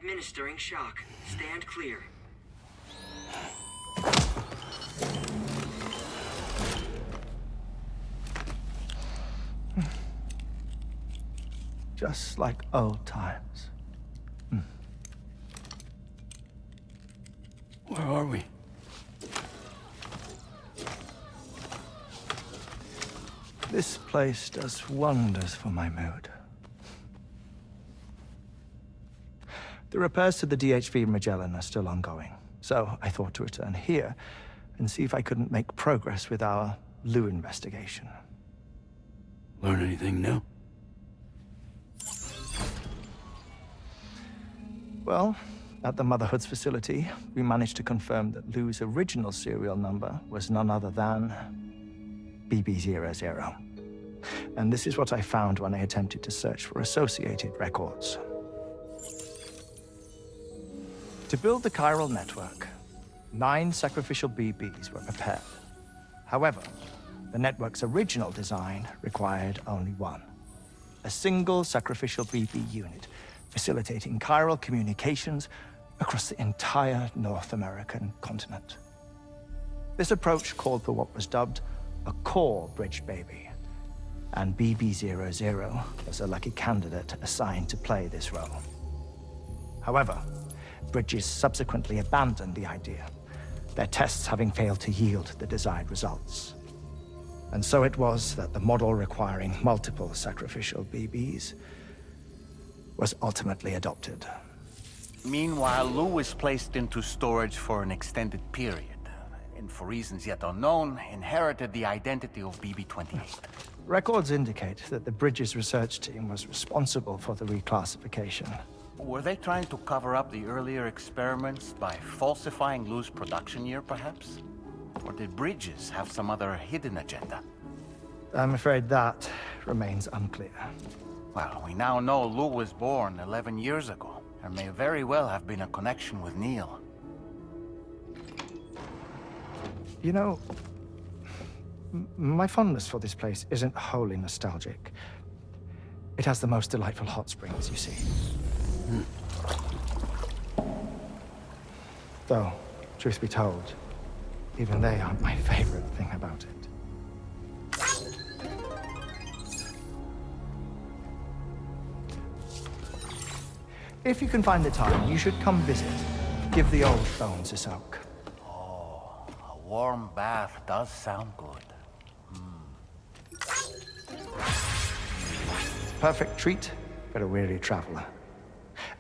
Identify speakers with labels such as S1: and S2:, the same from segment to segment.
S1: Administering shock. Stand clear.
S2: Just like old times.
S3: Where are we?
S2: This place does wonders for my mood. The repairs to the DHV Magellan are still ongoing, so I thought to return here and see if I couldn't make progress with our Lu investigation.
S3: Learn anything new?
S2: Well, at the Motherhood's facility, we managed to confirm that Lu's original serial number was none other than BB00. And this is what I found when I attempted to search for associated records. To build the chiral network, 9 sacrificial BBs were prepared. However, the network's original design required only 1. A single sacrificial BB unit, facilitating chiral communications across the entire North American continent. This approach called for what was dubbed a core bridge baby, and BB00 was a lucky candidate assigned to play this role. However, Bridges subsequently abandoned the idea, their tests having failed to yield the desired results. And so it was that the model requiring multiple sacrificial BBs was ultimately adopted.
S4: Meanwhile, Lu was placed into storage for an extended period, and for reasons yet unknown, inherited the identity of BB-28.
S2: Records indicate that the Bridges research team was responsible for the reclassification.
S4: Were they trying to cover up the earlier experiments by falsifying Lu's production year, perhaps? Or did Bridges have some other hidden agenda?
S2: I'm afraid that remains unclear.
S4: Well, we now know Lu was born 11 years ago. There may very well have been a connection with Neil.
S2: You know, my fondness for this place isn't wholly nostalgic. It has the most delightful hot springs, you see. Though, truth be told, even they aren't my favorite thing about it. If you can find the time, you should come visit. Give the old bones a soak.
S4: Oh, a warm bath does sound good.
S2: Perfect treat for a weary traveler.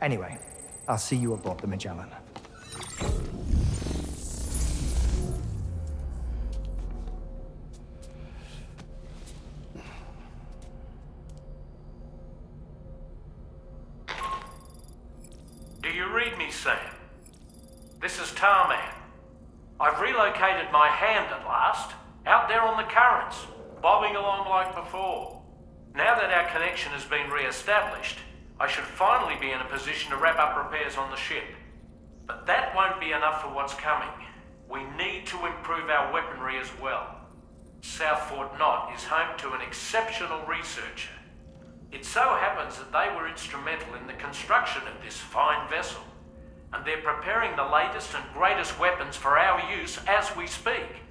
S2: Anyway, I'll see you aboard the Magellan.
S5: Do you read me, Sam? This is Tarman. I've relocated my hand at last, out there on the currents, bobbing along like before. Now that our connection has been re-established, I should finally be in a position to wrap up repairs on the ship. But that won't be enough for what's coming. We need to improve our weaponry as well. South Fort Knott is home to an exceptional researcher. It so happens that they were instrumental in the construction of this fine vessel, and they're preparing the latest and greatest weapons for our use as we speak.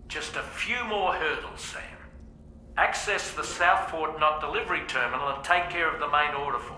S5: Just a few more hurdles, Sam. Access the South Fort Knott delivery terminal and take care of the main order for me.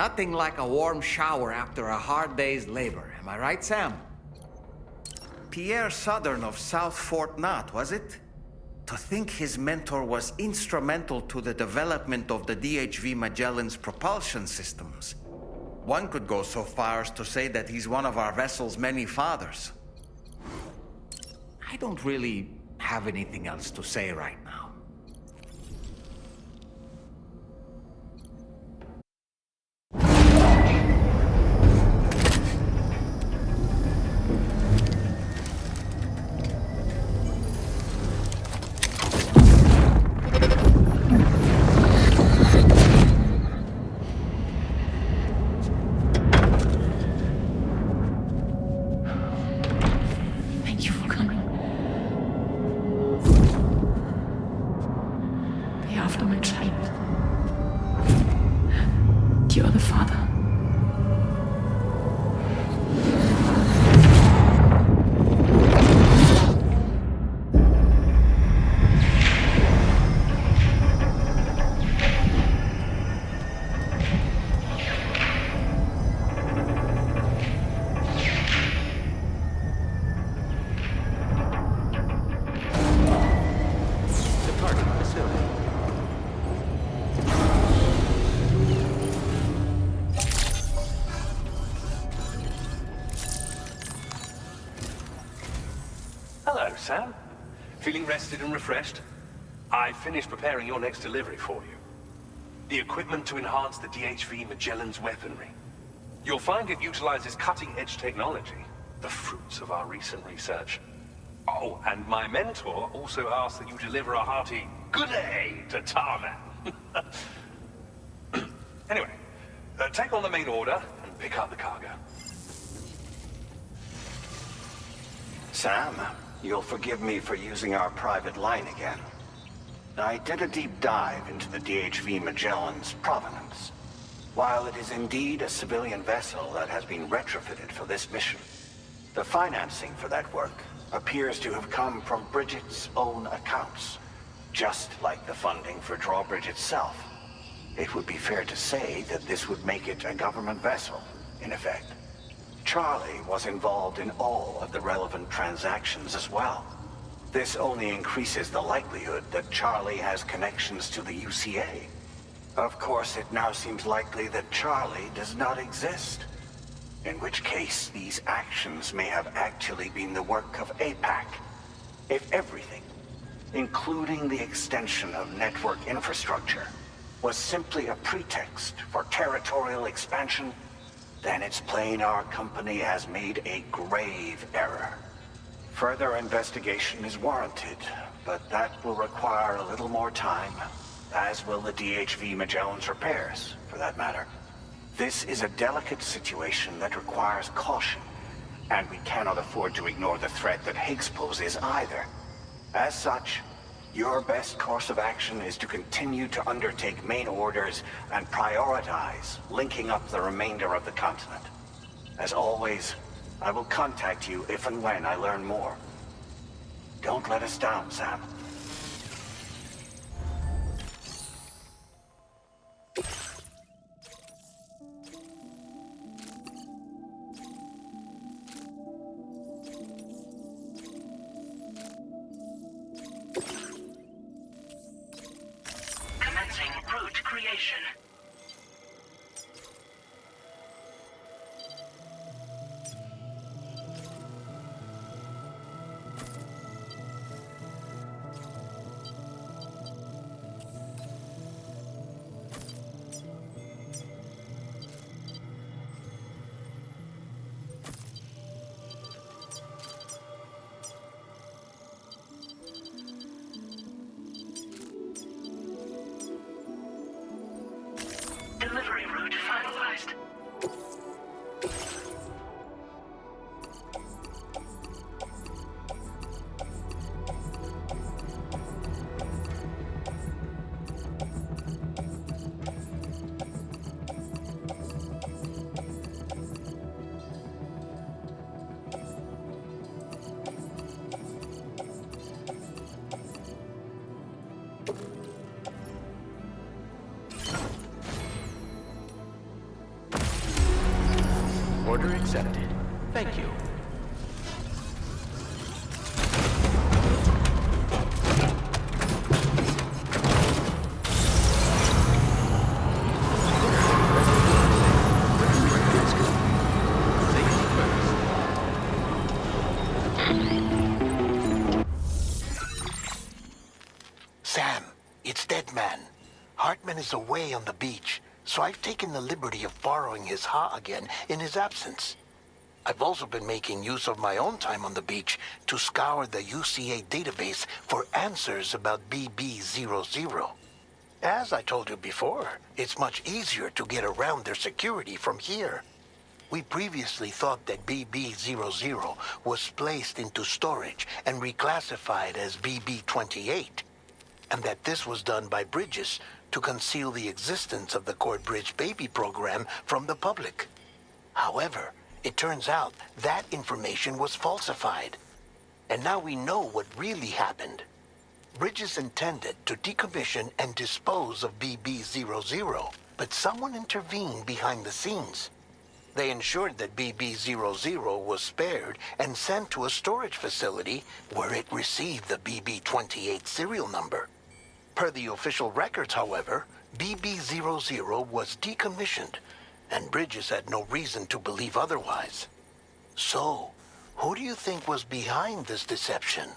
S6: Nothing like a warm shower after a hard day's labor. Am I right, Sam? Pierre Southern of South Fort Knott, was it? To think his mentor was instrumental to the development of the DHV Magellan's propulsion systems. One could go so far as to say that he's one of our vessel's many fathers. I don't really have anything else to say right now.
S7: Thank you for coming. Be after my child. You are the father.
S2: Departing facility.
S8: Hello, Sam. Feeling rested and refreshed? I finished preparing your next delivery for you. The equipment to enhance the DHV Magellan's weaponry. You'll find it utilizes cutting-edge technology, the fruits of our recent research. Oh, and my mentor also asked that you deliver a hearty good day to Tarman. Anyway, take on the main order and pick up the cargo.
S9: Sam, you'll forgive me for using our private line again. I did a deep dive into the DHV Magellan's provenance. While it is indeed a civilian vessel that has been retrofitted for this mission, the financing for that work appears to have come from Bridget's own accounts, just like the funding for Drawbridge itself. It would be fair to say that this would make it a government vessel, in effect. Charlie was involved in all of the relevant transactions as well. This only increases the likelihood that Charlie has connections to the UCA. Of course, it now seems likely that Charlie does not exist. In which case, these actions may have actually been the work of APAC. If everything, including the extension of network infrastructure, was simply a pretext for territorial expansion, then it's plain our company has made a grave error. Further investigation is warranted, but that will require a little more time, as will the DHV Magellan's repairs, for that matter. This is a delicate situation that requires caution, and we cannot afford to ignore the threat that Higgs poses either. As such, your best course of action is to continue to undertake main orders and prioritize linking up the remainder of the continent. As always, I will contact you if and when I learn more. Don't let us down, Sam.
S1: Commencing route creation.
S5: Order accepted. Thank you.
S9: Sam, it's Deadman. Hartman is away on the beach, so I've taken the liberty of borrowing his Ha again in his absence. I've also been making use of my own time on the beach to scour the UCA database for answers about BB-00. As I told you before, it's much easier to get around their security from here. We previously thought that BB-00 was placed into storage and reclassified as BB-28, and that this was done by Bridges to conceal the existence of the Corbridge baby program from the public. However, it turns out that information was falsified. And now we know what really happened. Bridges intended to decommission and dispose of BB-00, but someone intervened behind the scenes. They ensured that BB-00 was spared and sent to a storage facility where it received the BB-28 serial number. Per the official records, however, BB-00 was decommissioned, and Bridges had no reason to believe otherwise. So, who do you think was behind this deception?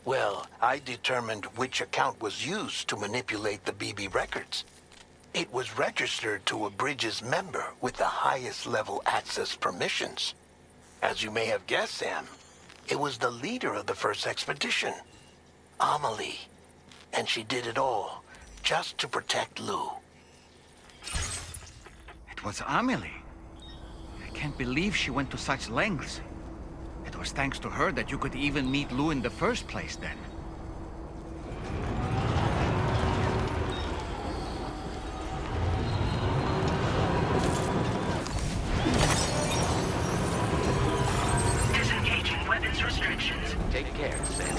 S9: Well, I determined which account was used to manipulate the BB records. It was registered to a Bridges member with the highest level access permissions. As you may have guessed, Sam, it was the leader of the first expedition, Amelie. And she did it all just to protect Lou.
S6: It was Amelie. I can't believe she went to such lengths. It was thanks to her that you could even meet Lou in the first place, then.
S1: Disengaging weapons restrictions.
S5: Take care, Sam.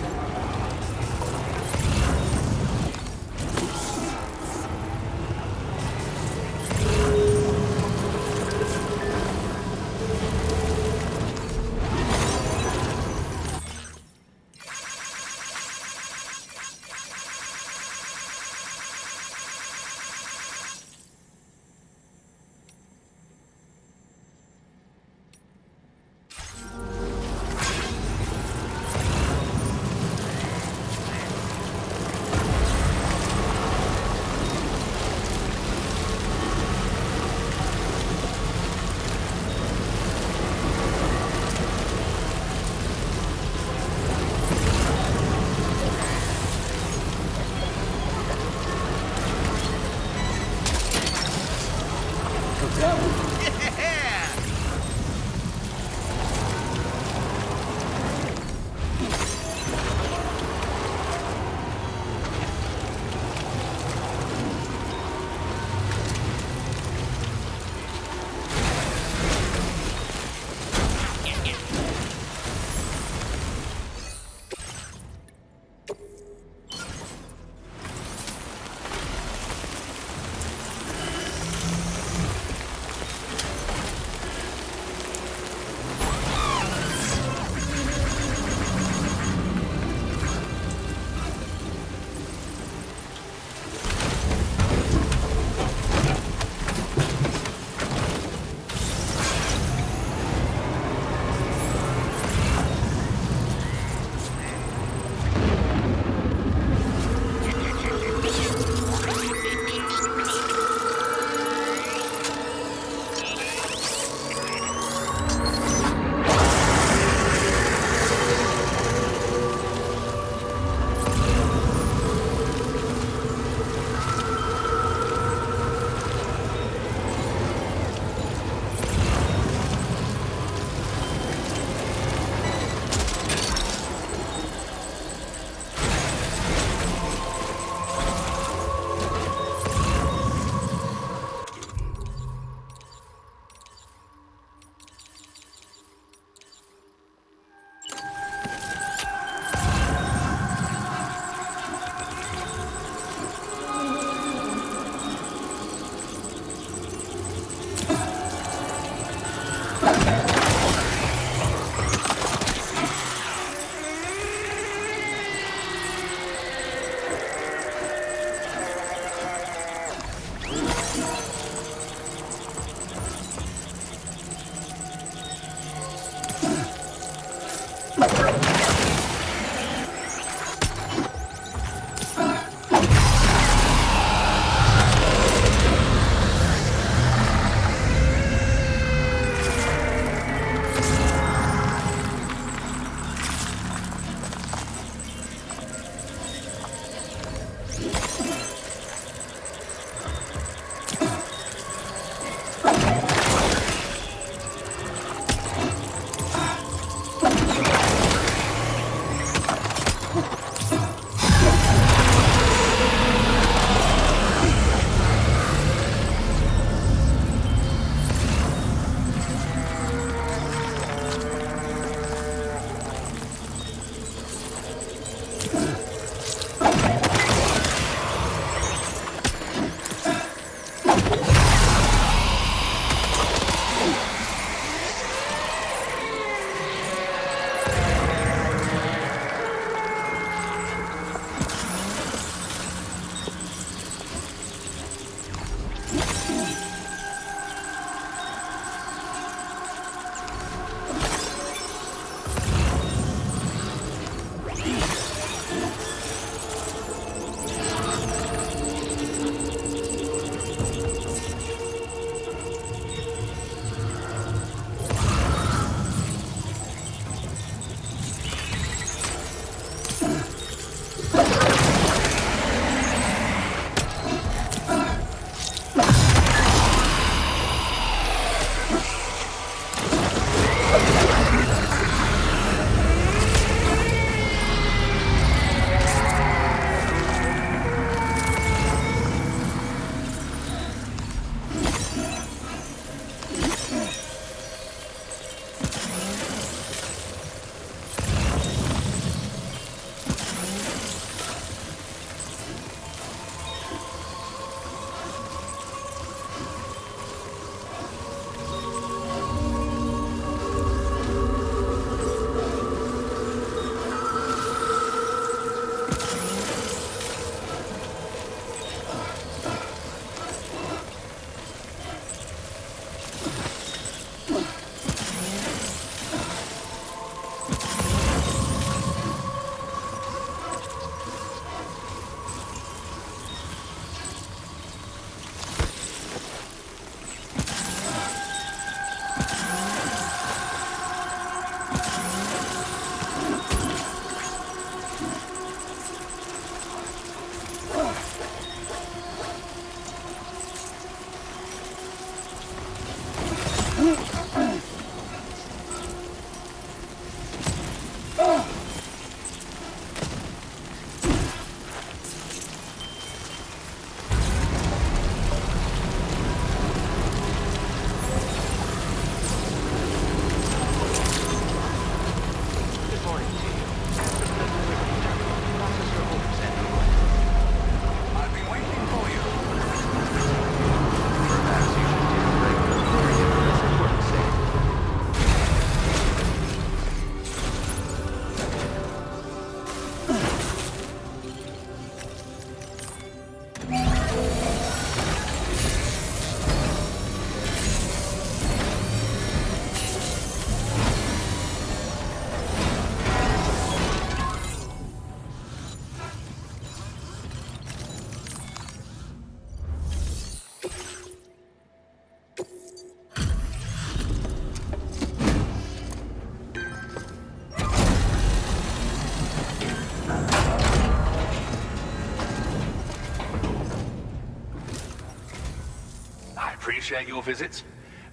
S8: appreciate your visits.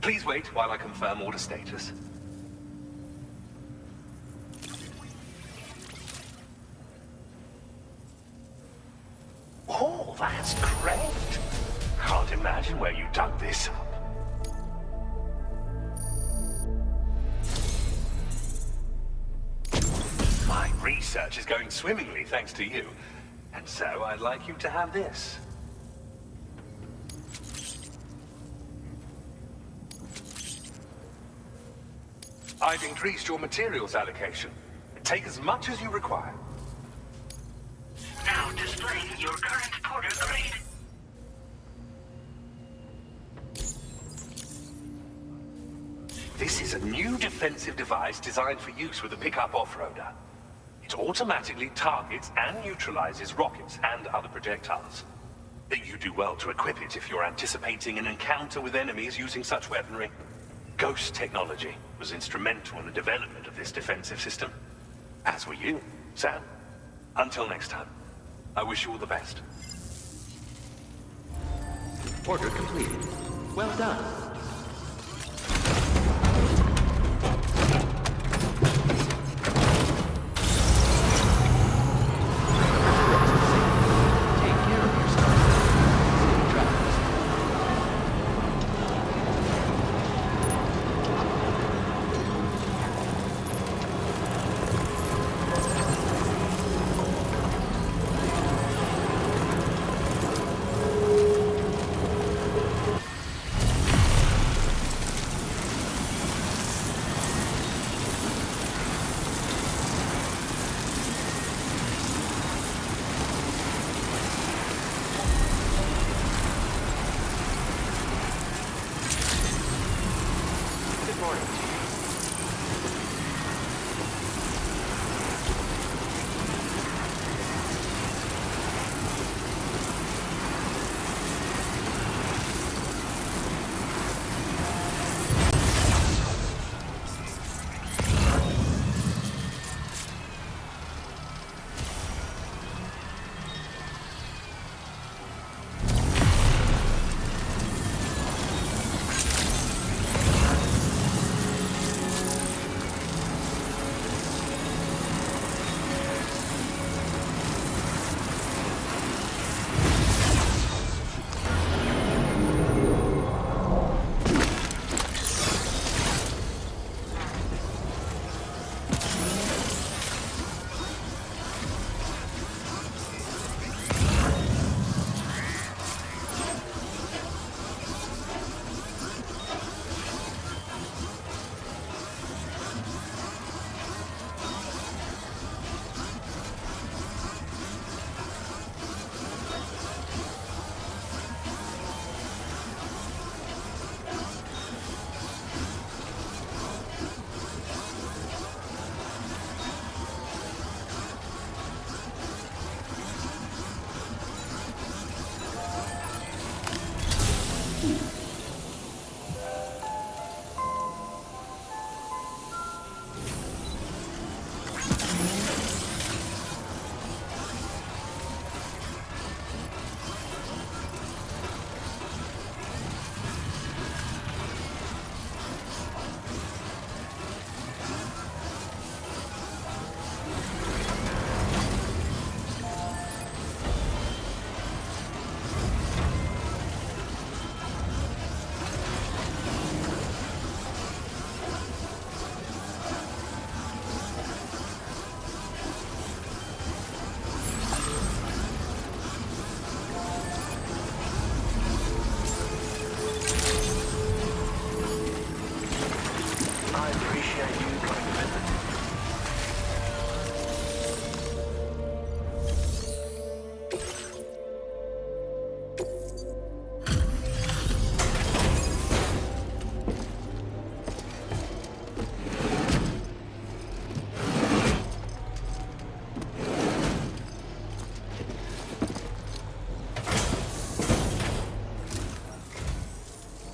S8: Please wait while I confirm order status. Oh, that's great. Can't imagine where you dug this up. My research is going swimmingly thanks to you. And so I'd like you to have this. I've increased your materials allocation. Take as much as you require.
S1: Now displaying your current Porter grade.
S8: This is a new defensive device designed for use with a pickup off-roader. It automatically targets and neutralizes rockets and other projectiles. You do well to equip it if you're anticipating an encounter with enemies using such weaponry. Ghost technology was instrumental in the development of this defensive system. As were you, Sam. Until next time, I wish you all the best.
S10: Order completed. Well done. Take care of yourself. Safe travels. Good morning to you.
S5: I appreciate you coming to visit.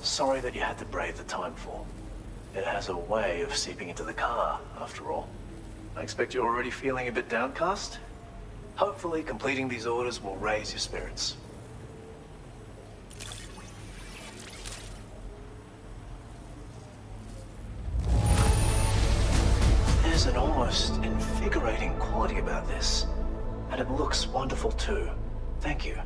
S5: Sorry that you had to brave the timefall. It has a way of seeping into the car, after all. I expect you're already feeling a bit downcast. Hopefully, completing these orders will raise your spirits.
S11: And it looks wonderful too. Thank you.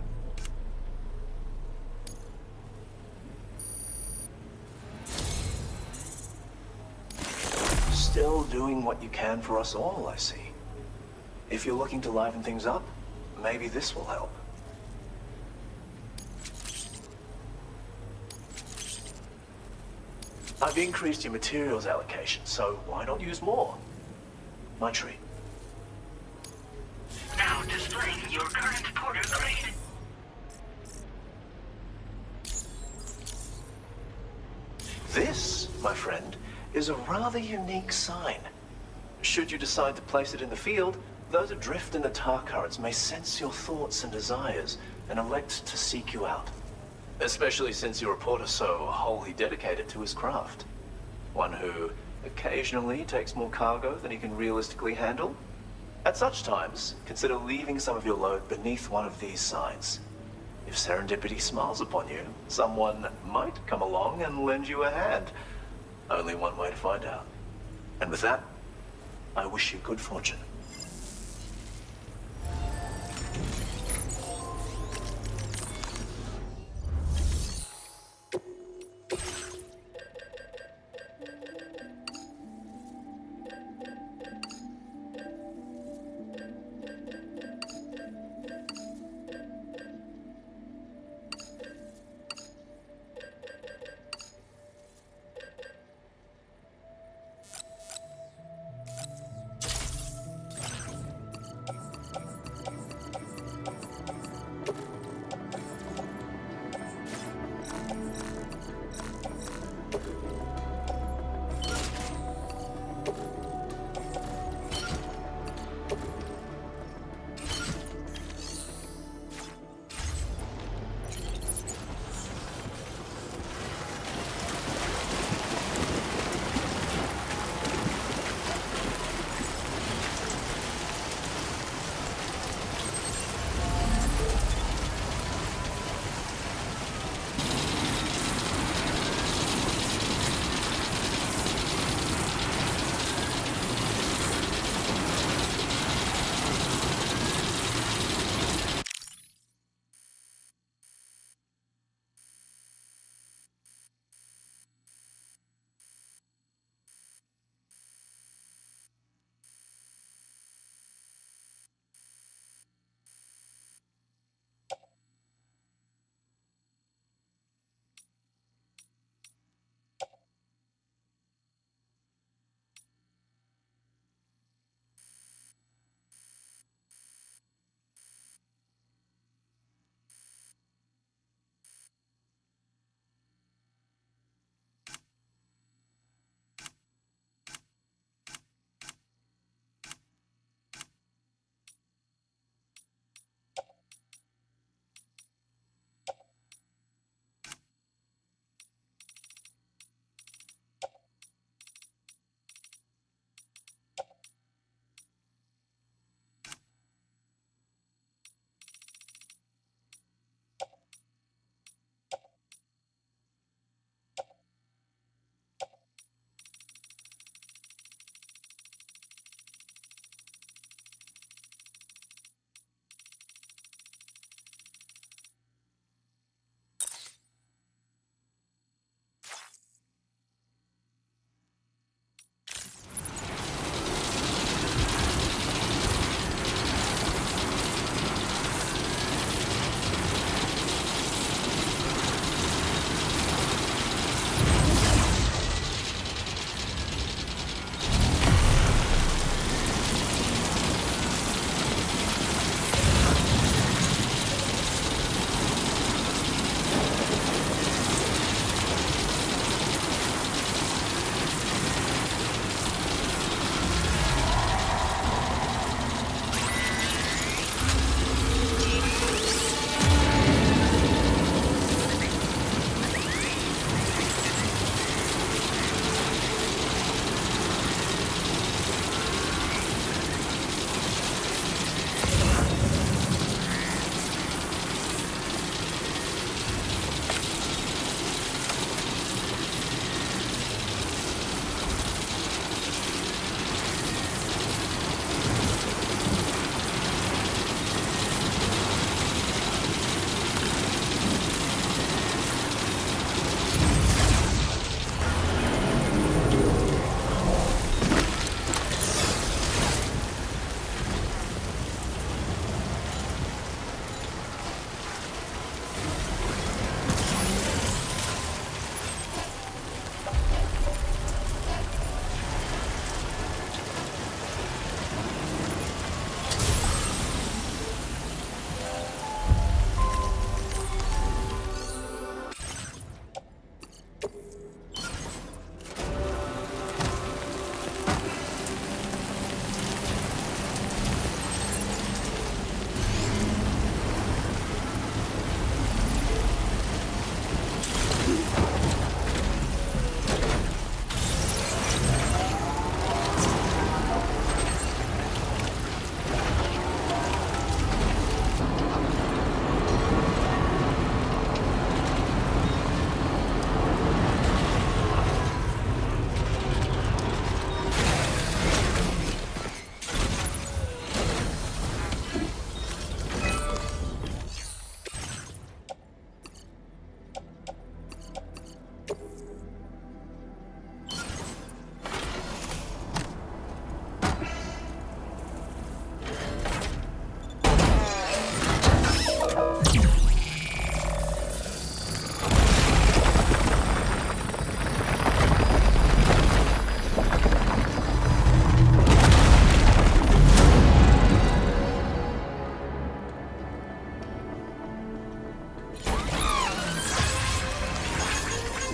S11: Still doing what you can for us all, I see. If you're looking to liven things up, maybe this will help. I've increased your materials allocation, so why not use more? My treat.
S1: Now displaying your current porter grade.
S11: This, my friend, is a rather unique sign. Should you decide to place it in the field, those adrift in the tar currents may sense your thoughts and desires and elect to seek you out. Especially since your reporter so wholly dedicated to his craft. One who occasionally takes more cargo than he can realistically handle. At such times, consider leaving some of your load beneath one of these signs. If serendipity smiles upon you, someone might come along and lend you a hand. Only one way to find out. And with that, I wish you good fortune.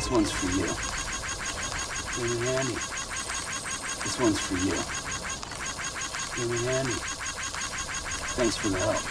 S3: This one's for you. Really, Andy? This one's for you. Really, Andy? Thanks for the help.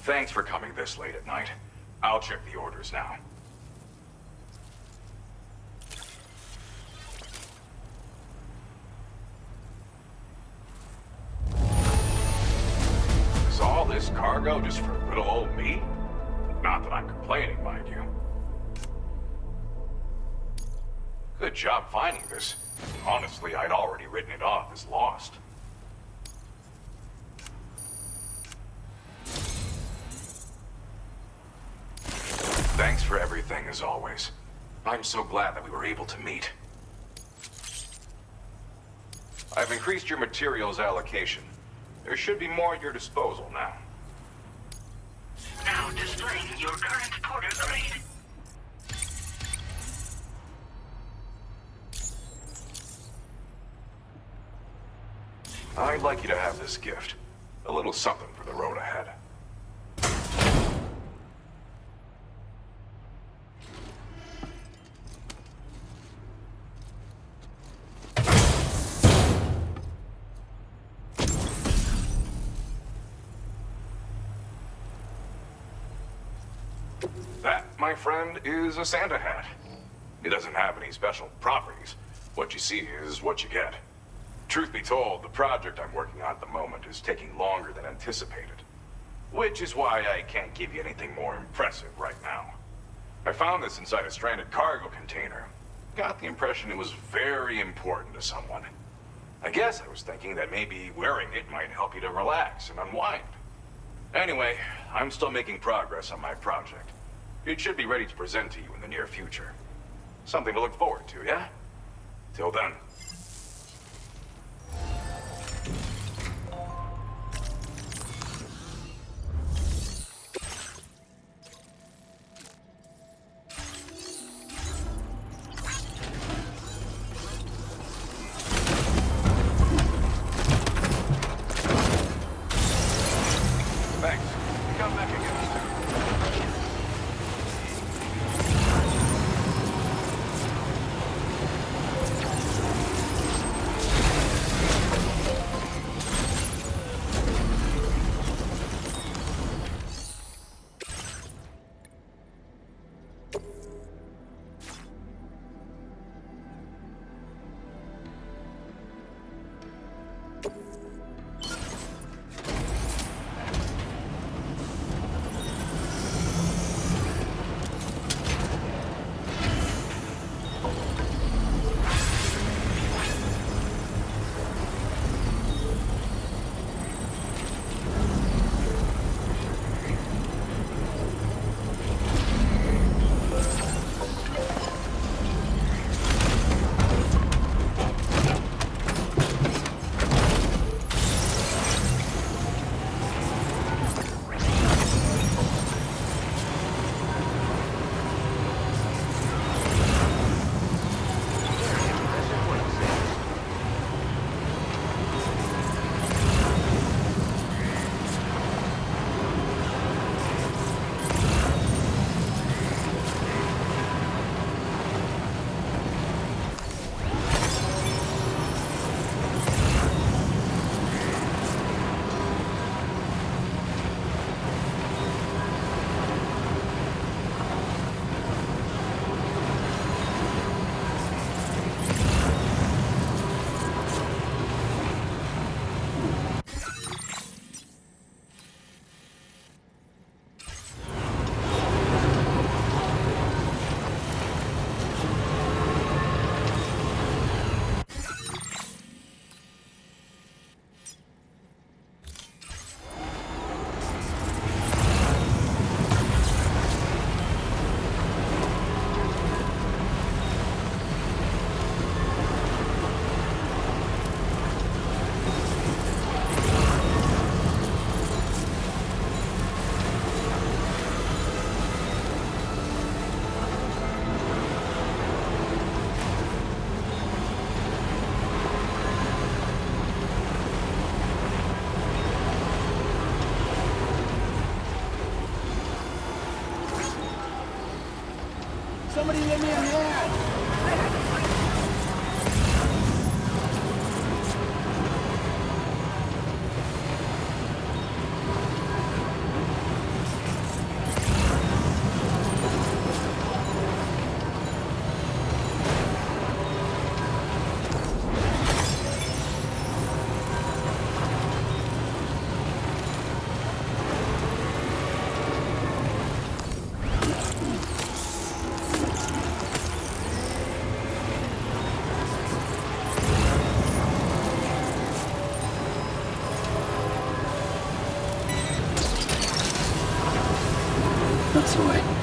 S12: Thanks for coming this late at night. I'll check the orders now. Is all this cargo just for little old me? Not that I'm complaining, mind you. Good job finding this. Honestly, I'd already written it off as lost. Thanks for everything, as always. I'm so glad that we were able to meet. I've increased your materials allocation. There should be more at your disposal now.
S1: Now displaying your current porter grade.
S12: I'd like you to have this gift. A little something for the road ahead. That, my friend, is a Santa hat. It doesn't have any special properties. What you see is what you get. Truth be told, the project I'm working on at the moment is taking longer than anticipated. Which is why I can't give you anything more impressive right now. I found this inside a stranded cargo container. Got the impression it was very important to someone. I guess I was thinking that maybe wearing it might help you to relax and unwind. Anyway, I'm still making progress on my project. It should be ready to present to you in the near future. Something to look forward to, yeah? Till then. Thanks. Come back again soon.
S3: toy.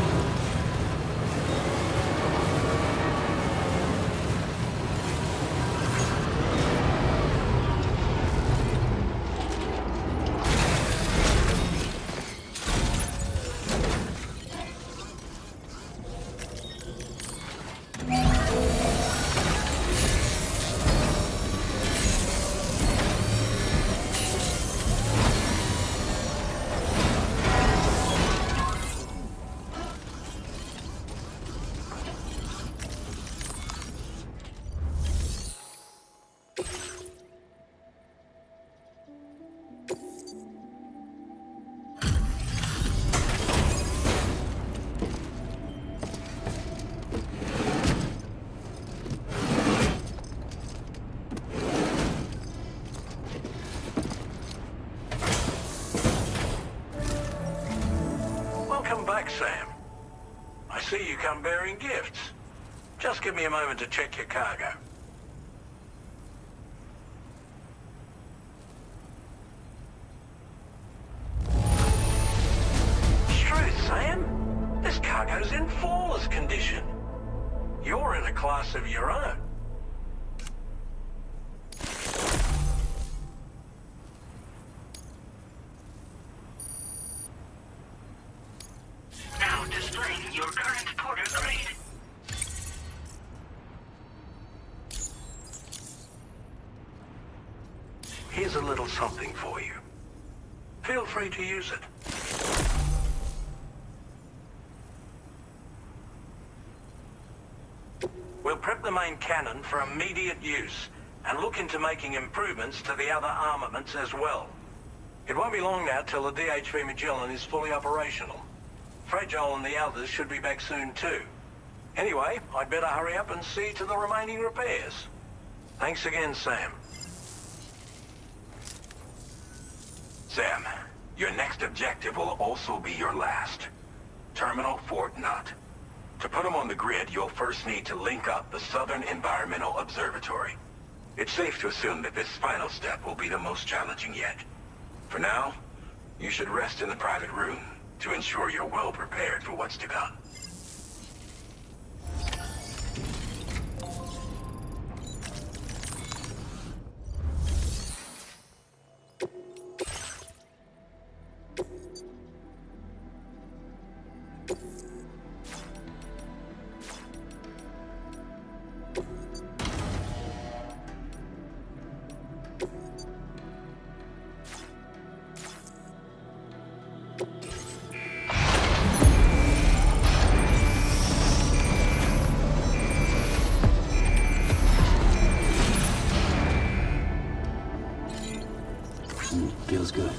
S5: Sam. I see you come bearing gifts. Just give me a moment to check your cargo. Truth, Sam. This cargo's in flawless condition. You're in a class of your own.
S1: Now displaying your current porter grade.
S5: Here's a little something for you. Feel free to use it. We'll prep the main cannon for immediate use and look into making improvements to the other armaments as well. It won't be long now till the DHV Magellan is fully operational. Fragile and the others should be back soon too. Anyway, I'd better hurry up and see to the remaining repairs. Thanks again, Sam.
S13: Sam, your next objective will also be your last. Terminal Fort Knott. To put them on the grid, you'll first need to link up the Southern Environmental Observatory. It's safe to assume that this final step will be the most challenging yet. For now, you should rest in the private room to ensure you're well prepared for what's to come.
S3: Feels good.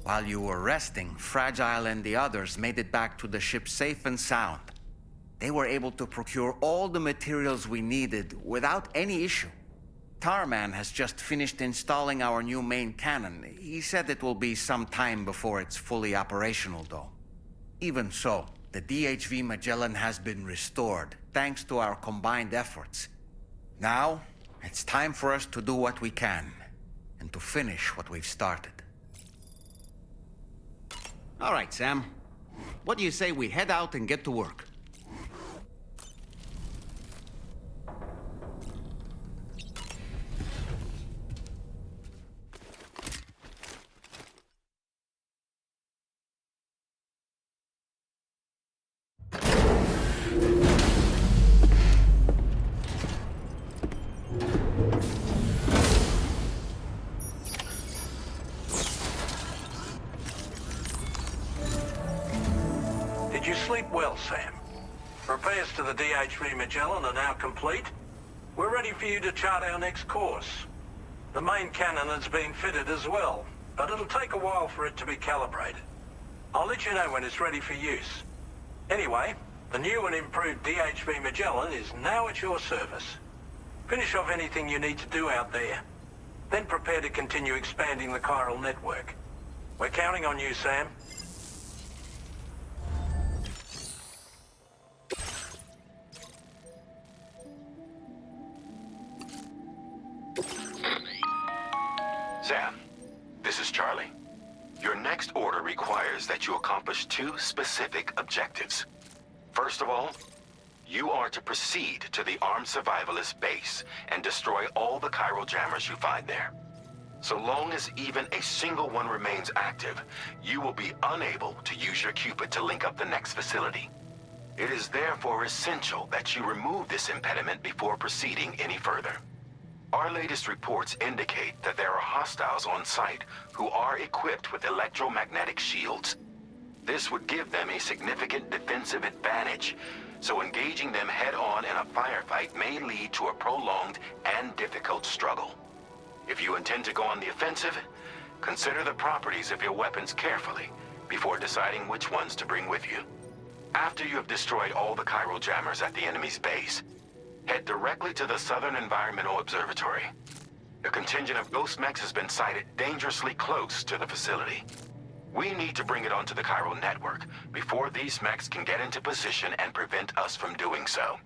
S6: While you were resting, Fragile and the others made it back to the ship safe and sound. They were able to procure all the materials we needed without any issue. Tarman has just finished installing our new main cannon. He said it will be some time before it's fully operational, though. Even so, the DHV Magellan has been restored, thanks to our combined efforts. Now, it's time for us to do what we can, and to finish what we've started. All right, Sam. What do you say we head out and get to work?
S13: Did you sleep well, Sam? Repairs to the DHV Magellan are now complete. We're ready for you to chart our next course. The main cannon is being fitted as well, but it'll take a while for it to be calibrated. I'll let you know when it's ready for use. Anyway, the new and improved DHV Magellan is now at your service. Finish off anything you need to do out there, then prepare to continue expanding the chiral network. We're counting on you, Sam.
S9: Sam, this is Charlie. Your next order requires that you accomplish two specific objectives. First of all, you are to proceed to the armed survivalist base and destroy all the chiral jammers you find there. So long as even a single one remains active, you will be unable to use your Cupid to link up the next facility. It is therefore essential that you remove this impediment before proceeding any further. Our latest reports indicate that there are hostiles on site who are equipped with electromagnetic shields. This would give them a significant defensive advantage, so engaging them head-on in a firefight may lead to a prolonged and difficult struggle. If you intend to go on the offensive, consider the properties of your weapons carefully before deciding which ones to bring with you. After you have destroyed all the chiral jammers at the enemy's base, head directly to the Southern Environmental Observatory. A contingent of Ghost mechs has been sighted dangerously close to the facility. We need to bring it onto the chiral network before these mechs can get into position and prevent us from doing so.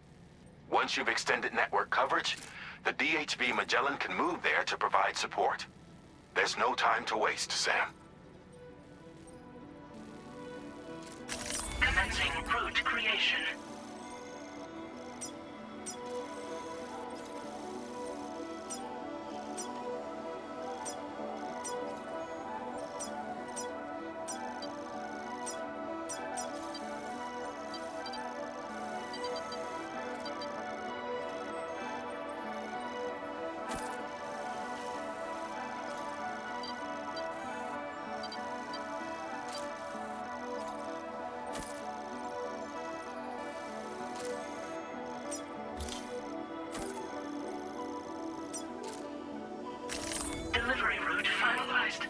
S9: Once you've extended network coverage, the DHV Magellan can move there to provide support. There's no time to waste, Sam.
S1: Commencing route creation. Delivery route finalized.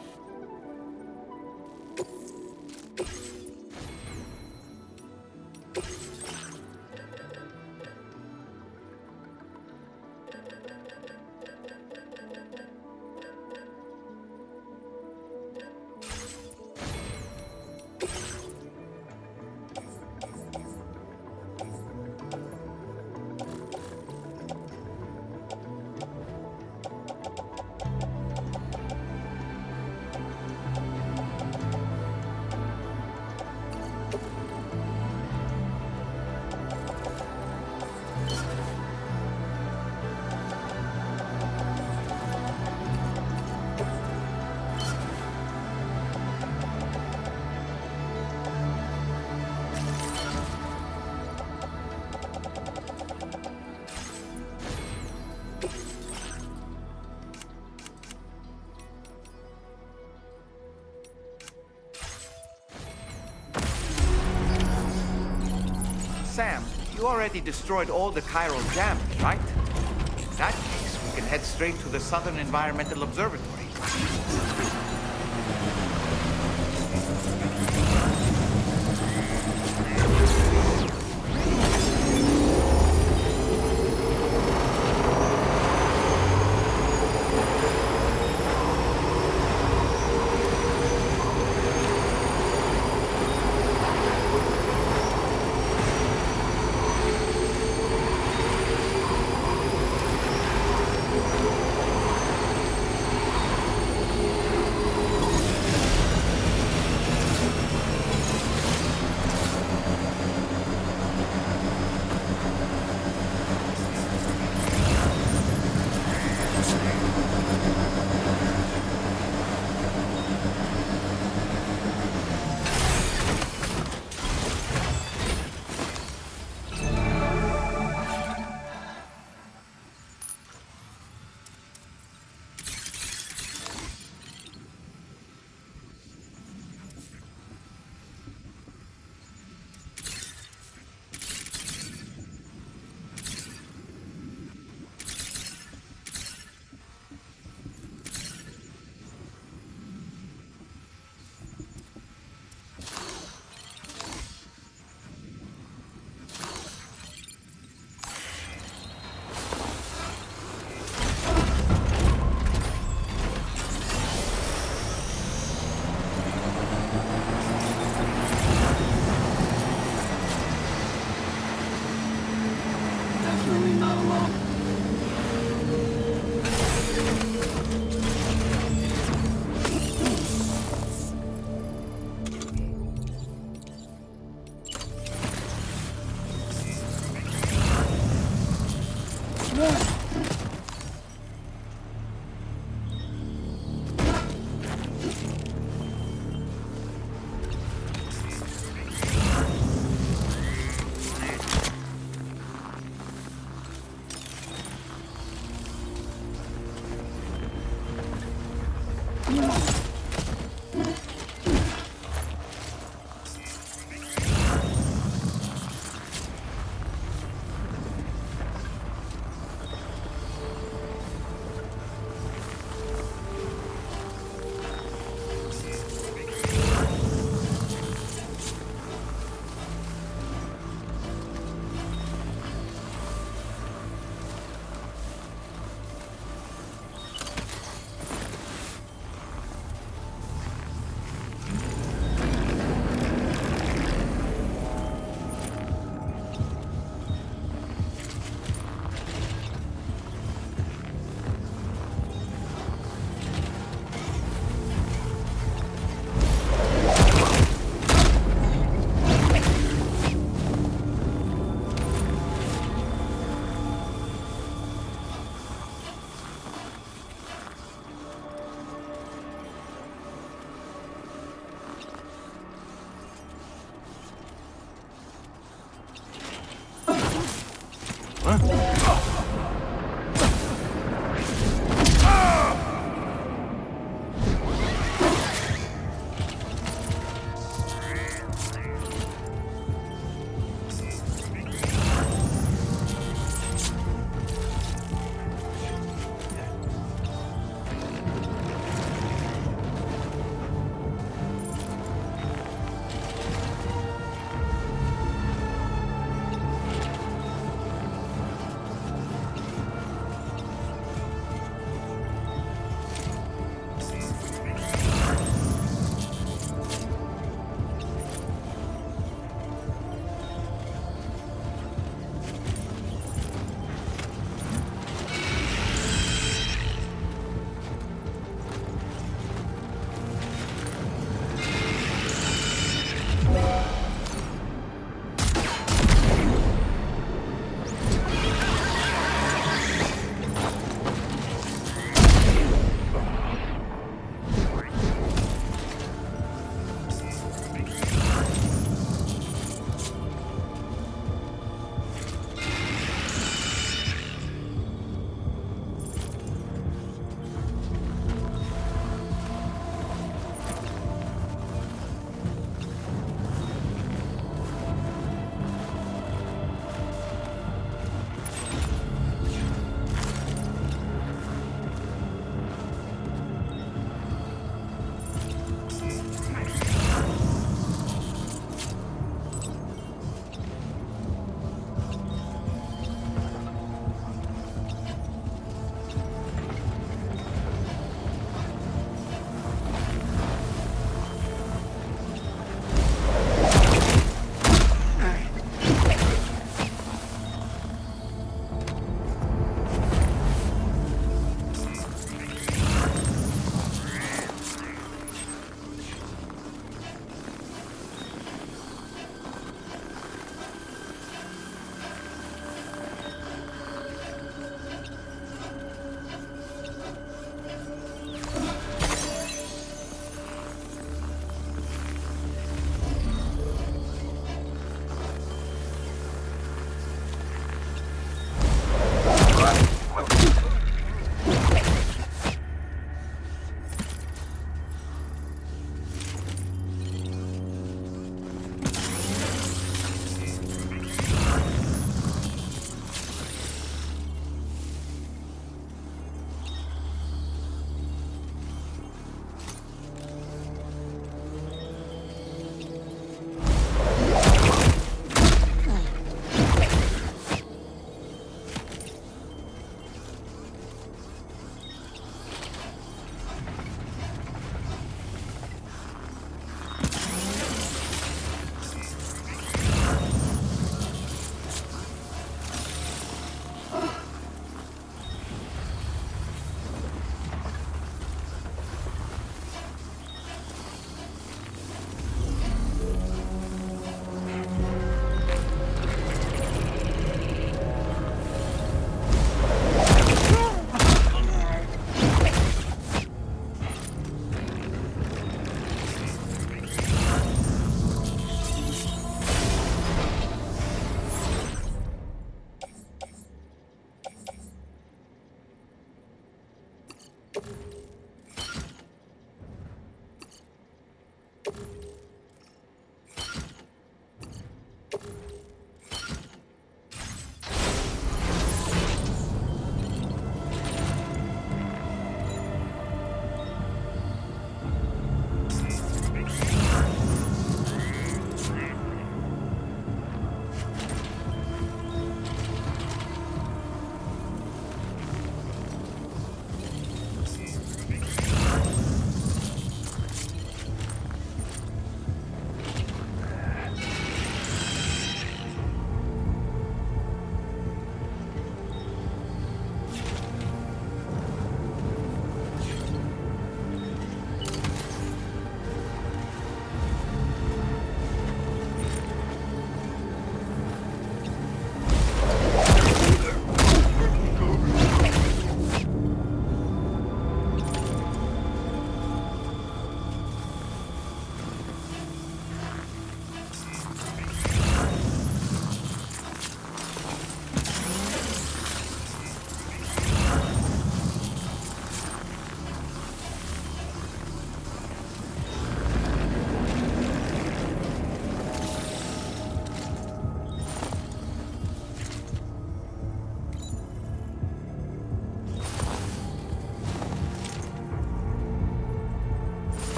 S6: Sam, you already destroyed all the chiral jammers, right? In that case, we can head straight to the Southern Environmental Observatory.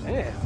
S10: Yeah.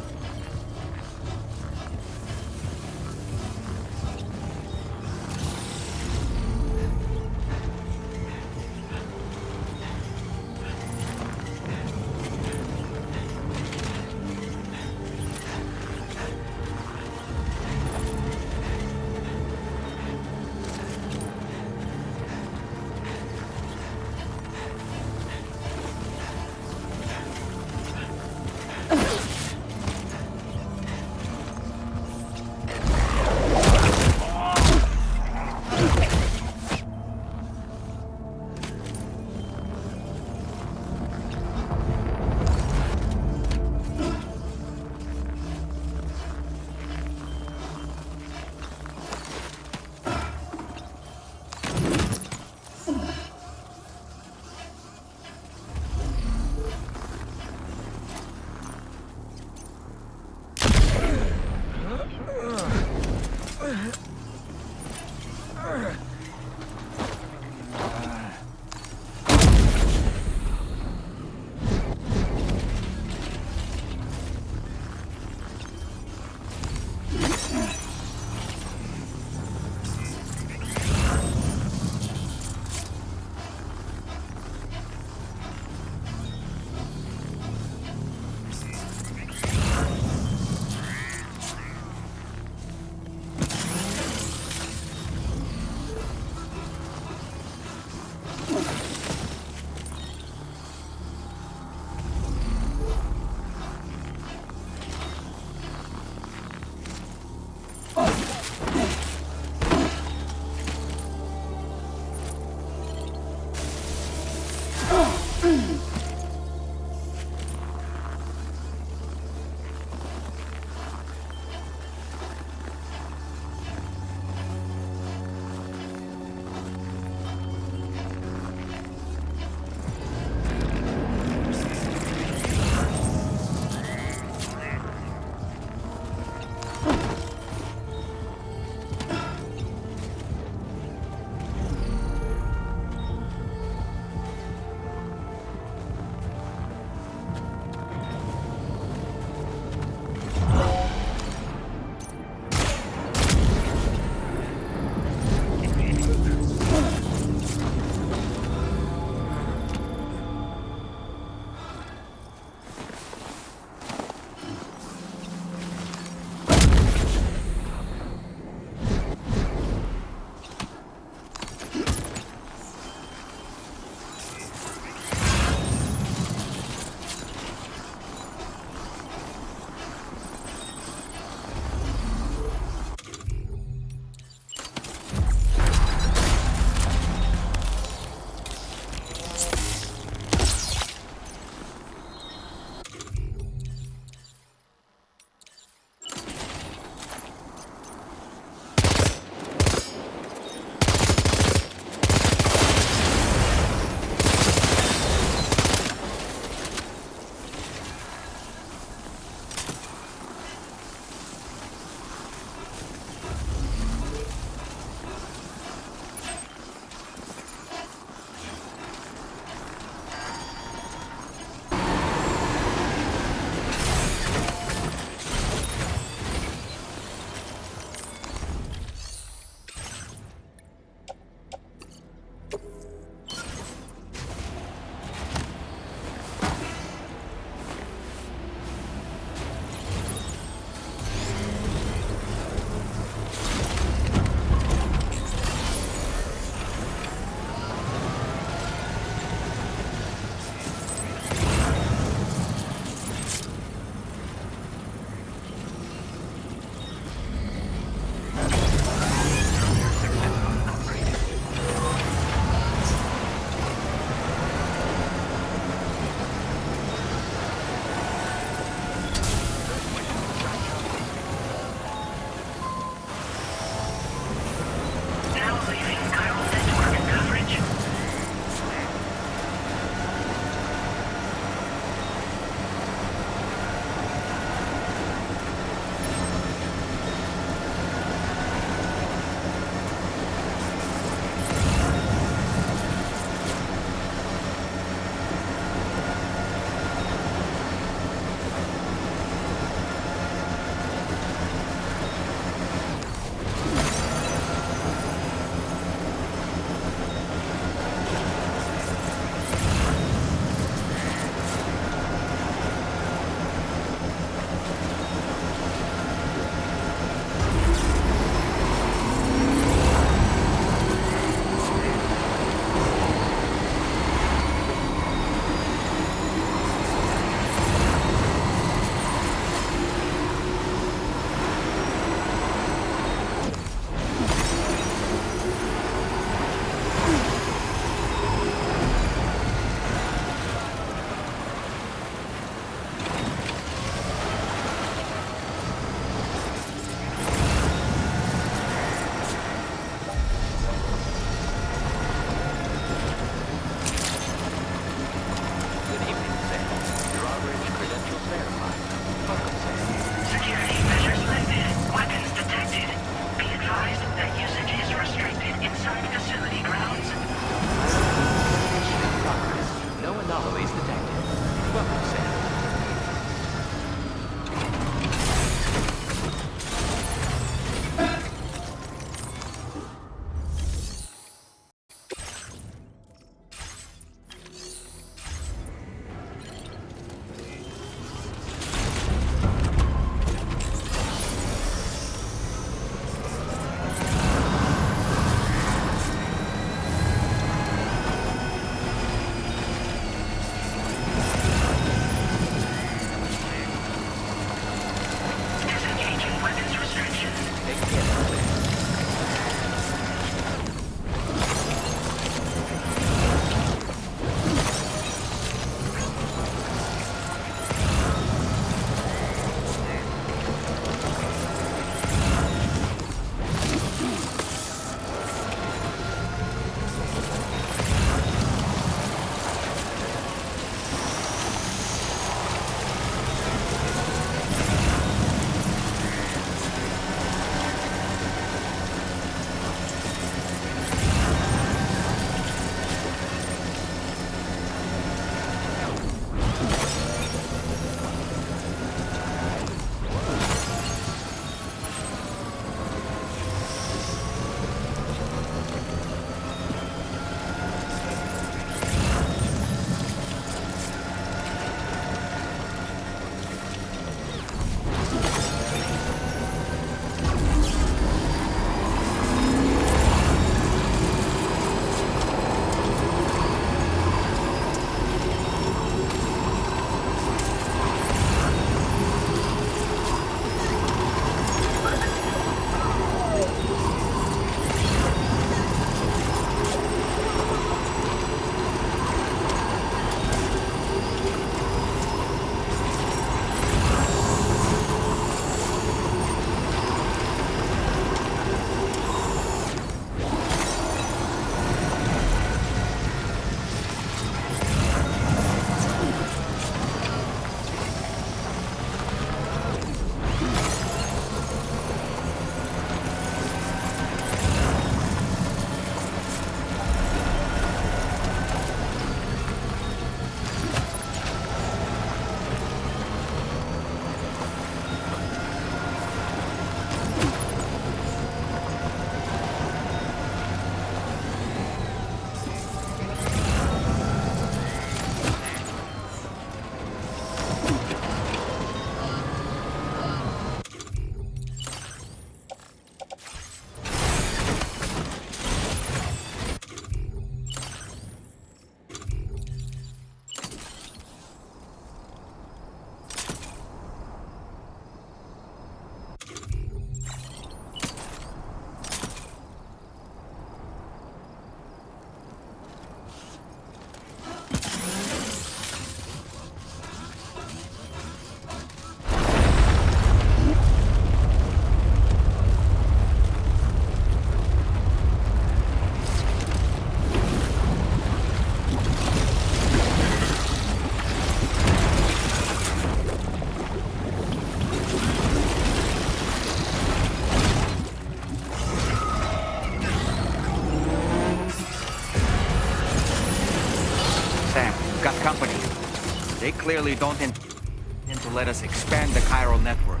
S6: clearly don't intend to let us expand the chiral network.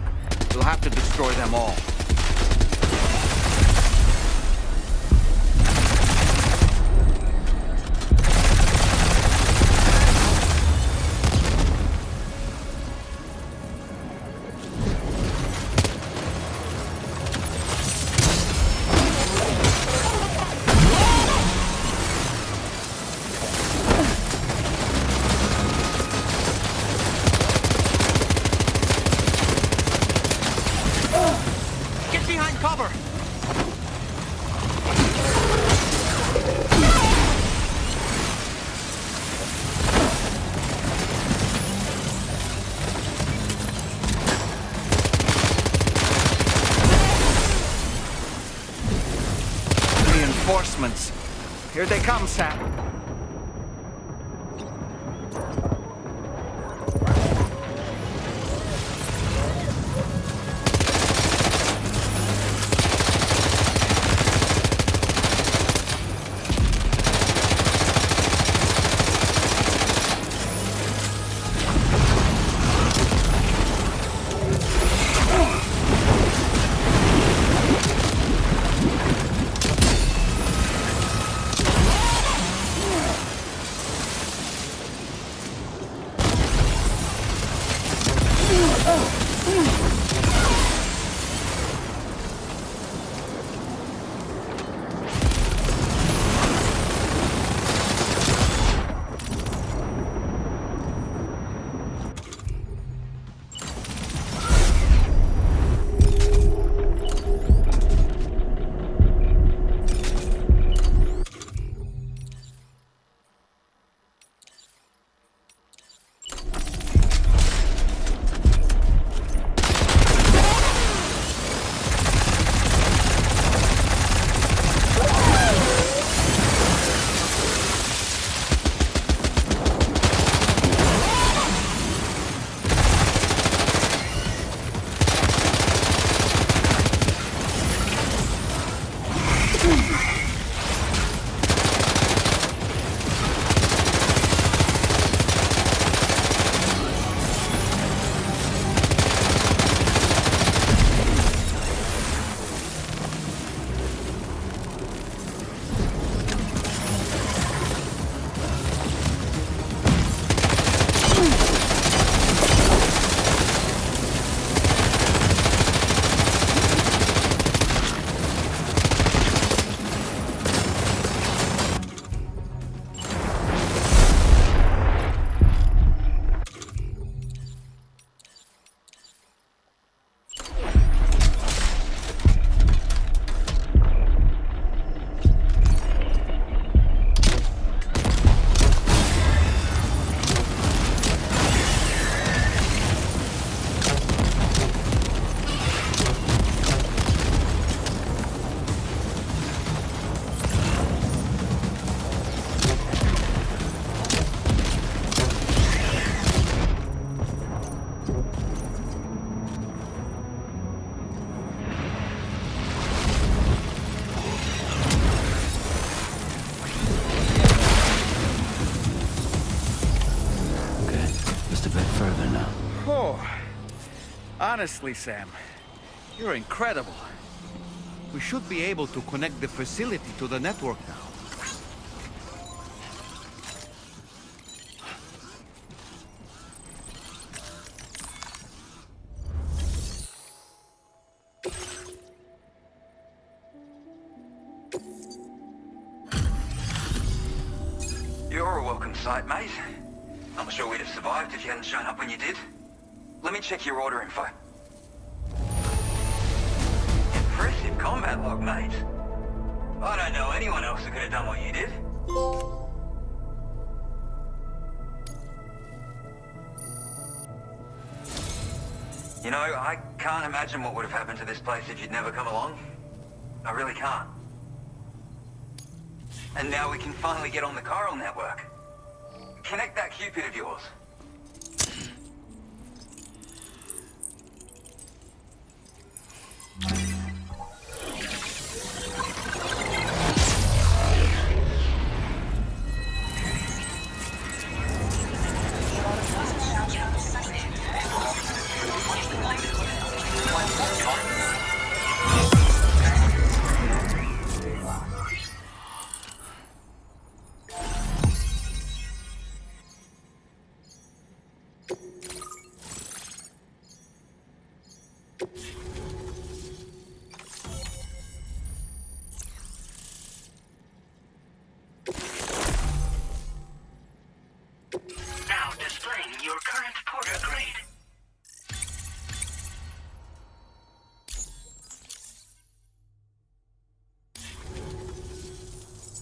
S6: We'll have to destroy them all. Cover! Reinforcements. Here they come, Sam. Honestly, Sam, you're incredible. We should be able to connect the facility to the network now.
S13: You're a welcome sight, mate. I'm not sure we'd have survived if you hadn't shown up when you did. Let me check your order info. Impressive combat log, mate. I don't know anyone else who could have done what you did. You know, I can't imagine what would have happened to this place if you'd never come along. I really can't. And now we can finally get on the chiral network. Connect that Cupid of yours.
S1: Now displaying your current porter grade.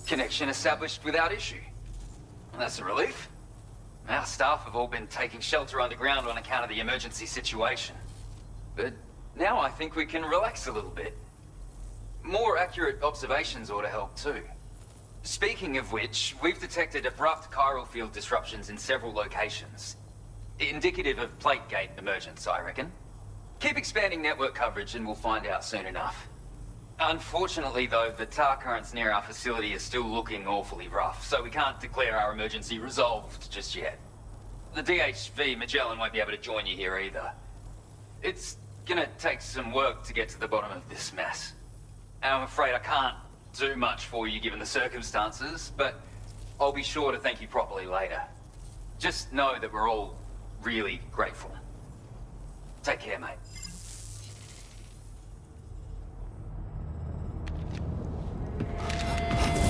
S14: Connection established without issue. That's a relief. Our staff have all been taking shelter underground on account of the emergency situation. But now I think we can relax a little bit. More accurate observations ought to help too. Speaking of which, we've detected abrupt chiral field disruptions in several locations. Indicative of plate gate emergence, I reckon. Keep expanding network coverage and we'll find out soon enough. Unfortunately, though, the tar currents near our facility are still looking awfully rough, so we can't declare our emergency resolved just yet. The DHV Magellan won't be able to join you here either. It's gonna take some work to get to the bottom of this mess. And I'm afraid I can't do much for you given the circumstances, but I'll be sure to thank you properly later. Just know that we're all really grateful. Take care, mate.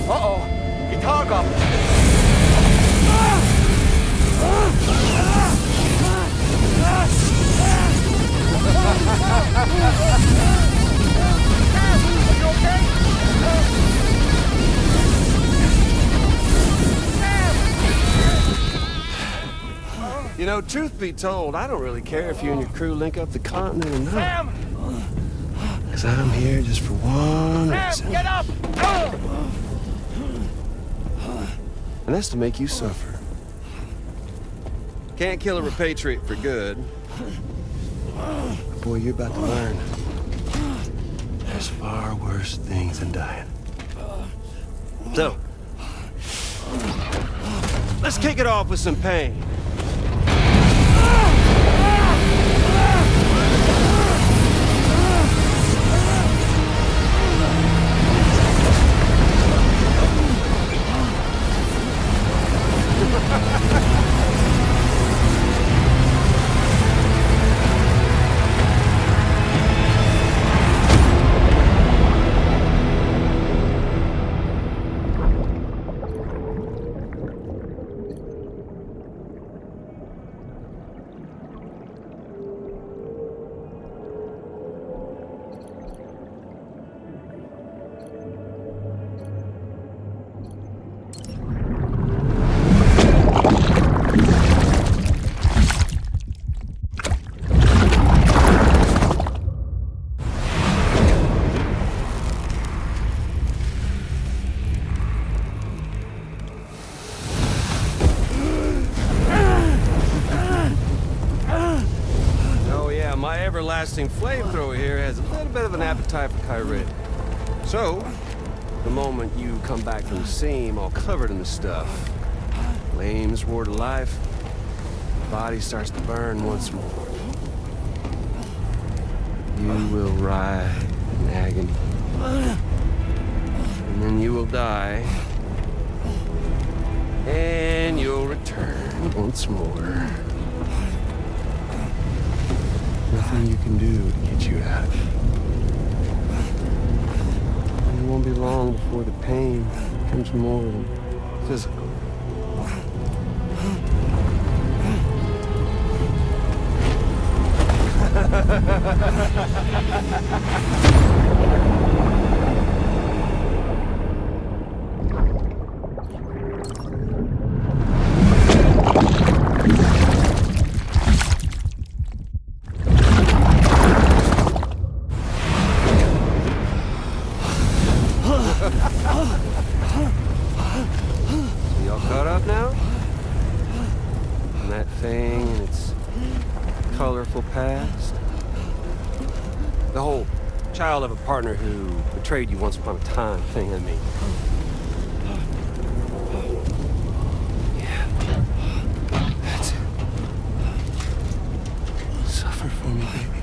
S2: Uh-oh! Guitar goblin!
S3: You know, truth be told, I don't really care if you and your crew link up the continent or not.
S2: Sam!
S3: Because I'm here just for one reason.
S2: Sam, get up!
S3: And that's to make you suffer. Can't kill a repatriate for good. But boy, you're about to learn. There's far worse things than dying. So, let's kick it off with some pain. Everlasting flamethrower here has a little bit of an appetite for Kyrit. So, the moment you come back from the seam all covered in the stuff, flames roar to life, the body starts to burn once more. You will writhe in agony. And then you will die. And you'll return once more. Nothing you can do to get you out of it. And it won't be long before the pain becomes more than physical. Y'all caught up now? And that thing and its colorful past? The whole child of a partner who betrayed you once upon a time thing, I mean. Yeah. That's it. Suffer for me, baby.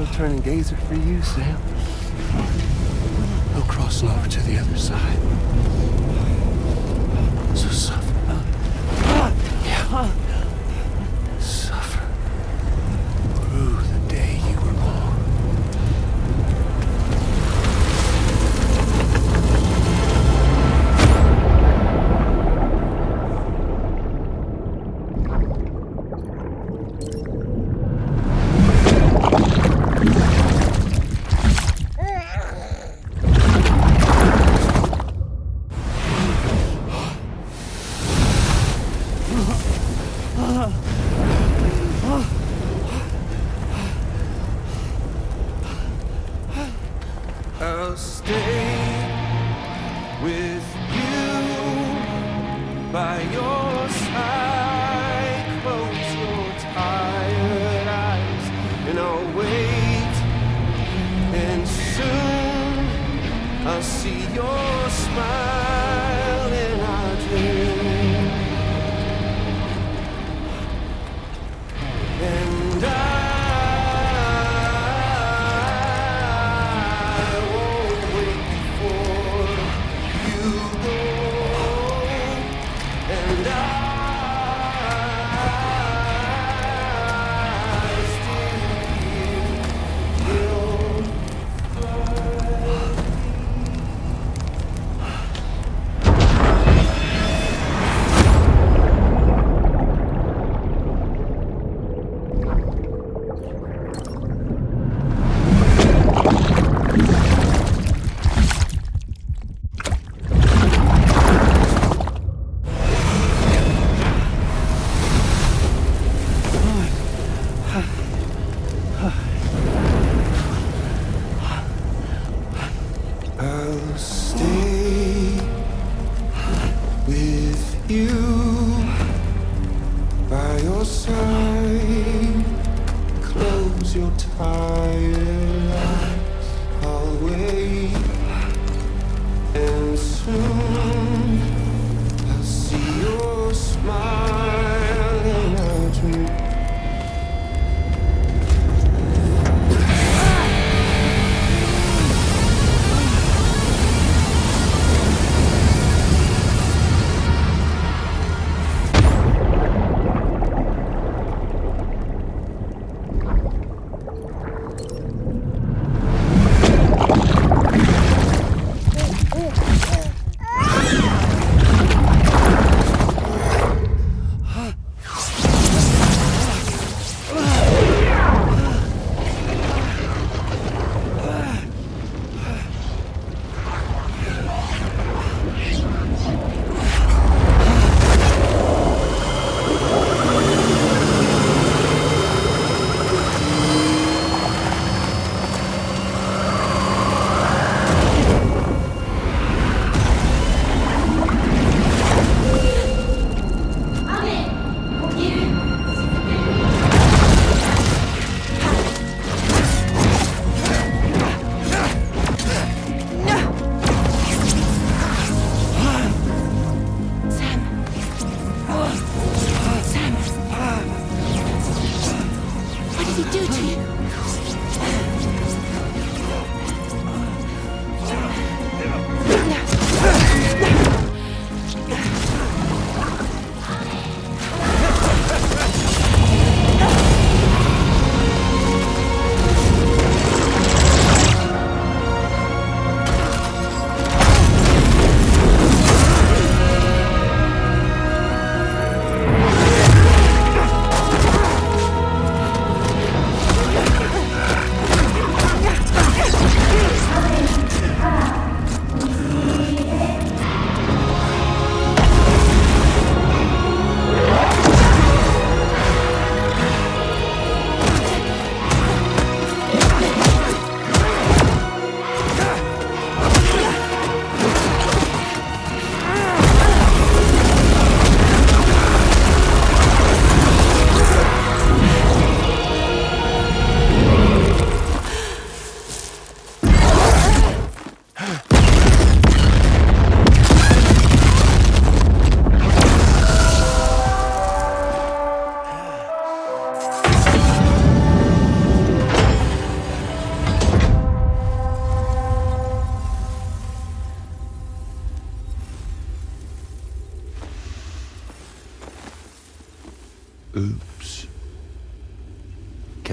S3: no turning gazer for you, Sam. No crossing over to the other side. So suffer. Yeah. Suffer through the day you were born. I'll stay with you by your side. Close your tired eyes and I'll wait. And soon I'll see your smile in our dream. And I'll stay with you by your side. Close your tired eyes. I'll wait, and soon I'll see your smile in our dream.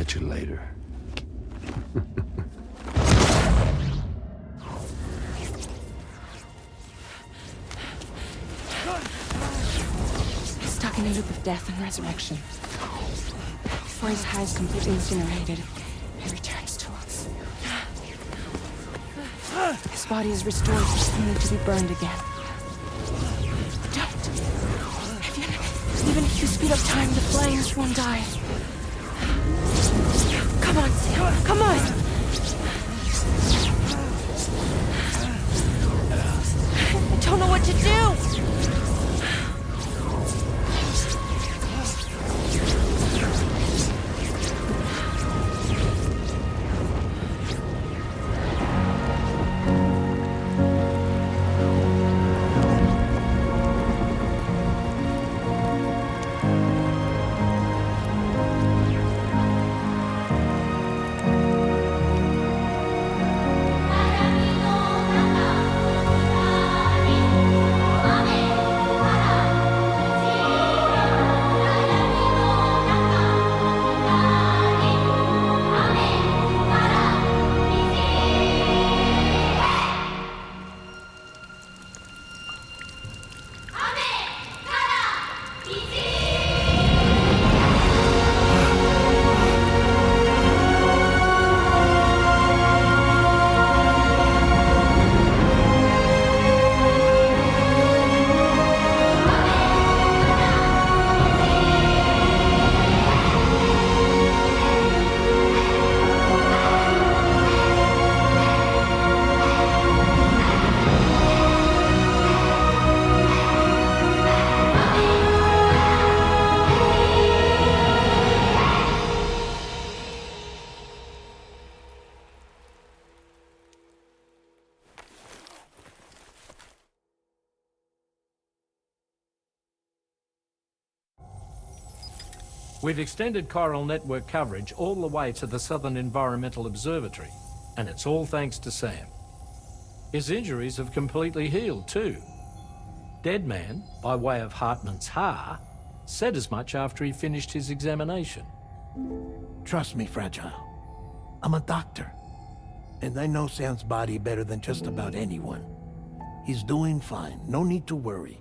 S3: Catch you later.
S7: He's stuck in a loop of death and resurrection. Before his hair is completely incinerated, he returns to us. His body is restored, only to be burned again. Don't! Even if you speed up time, the flames won't die. Come on, Sam. Come on! I don't know what to do!
S5: We've extended chiral network coverage all the way to the Southern Environmental Observatory, and it's all thanks to Sam. His injuries have completely healed too. Deadman, by way of Hartman's Ha, said as much after he finished his examination.
S15: Trust me, Fragile. I'm a doctor, and I know Sam's body better than just about anyone. He's doing fine. No need to worry.